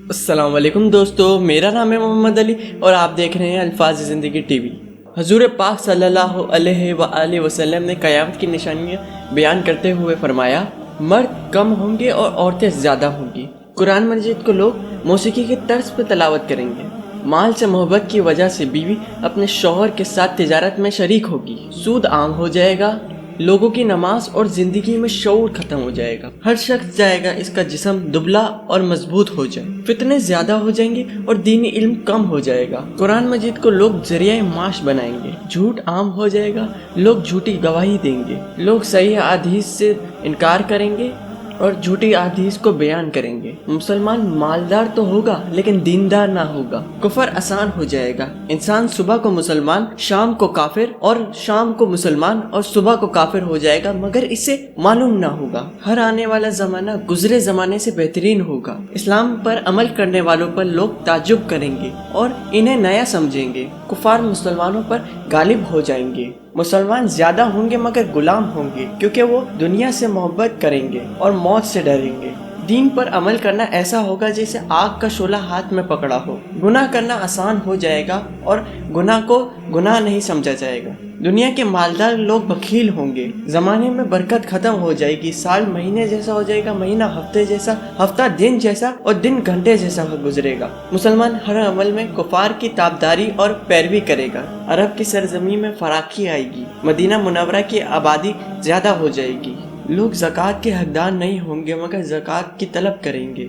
السلام علیکم دوستو، میرا نام ہے محمد علی اور آپ دیکھ رہے ہیں الفاظ زندگی ٹی وی۔ حضور پاک صلی اللہ علیہ وآلہ وسلم نے قیامت کی نشانیاں بیان کرتے ہوئے فرمایا، مرد کم ہوں گے اور عورتیں زیادہ ہوں گی۔ قرآن مجید کو لوگ موسیقی کی طرز پہ تلاوت کریں گے۔ مال سے محبت کی وجہ سے بیوی اپنے شوہر کے ساتھ تجارت میں شریک ہوگی۔ سود عام ہو جائے گا، لوگوں کی نماز اور زندگی میں شعور ختم ہو جائے گا۔ ہر شخص چاہے گا اس کا جسم دبلا اور مضبوط ہو جائے۔ فتنے زیادہ ہو جائیں گے اور دینی علم کم ہو جائے گا۔ قرآن مجید کو لوگ ذریعہ معاش بنائیں گے۔ جھوٹ عام ہو جائے گا، لوگ جھوٹی گواہی دیں گے۔ لوگ صحیح احادیث سے انکار کریں گے اور جھوٹی احادیث کو بیان کریں گے۔ مسلمان مالدار تو ہوگا لیکن دیندار نہ ہوگا۔ کفر آسان ہو جائے گا۔ انسان صبح کو مسلمان، شام کو کافر، اور شام کو مسلمان اور صبح کو کافر ہو جائے گا، مگر اسے معلوم نہ ہوگا۔ ہر آنے والا زمانہ گزرے زمانے سے بہترین ہوگا۔ اسلام پر عمل کرنے والوں پر لوگ تعجب کریں گے اور انہیں نیا سمجھیں گے۔ کفار مسلمانوں پر غالب ہو جائیں گے۔ مسلمان زیادہ ہوں گے مگر غلام ہوں گے، کیونکہ وہ دنیا سے محبت کریں گے اور موت سے ڈریں گے۔ دین پر عمل کرنا ایسا ہوگا جیسے آگ کا شعلہ ہاتھ میں پکڑا ہو۔ گناہ کرنا آسان ہو جائے گا اور گناہ کو گناہ نہیں سمجھا جائے گا۔ دنیا کے مالدار لوگ بخیل ہوں گے۔ زمانے میں برکت ختم ہو جائے گی۔ سال مہینے جیسا ہو جائے گا، مہینہ ہفتے جیسا، ہفتہ دن جیسا اور دن گھنٹے جیسا گزرے گا۔ مسلمان ہر عمل میں کفار کی تابعداری اور پیروی کرے گا۔ عرب کی سرزمین میں فراخی آئے گی۔ مدینہ منورہ کی آبادی زیادہ ہو جائے گی۔ لوگ زکوٰۃ کے حقدار نہیں ہوں گے مگر زکوٰۃ کی طلب کریں گے۔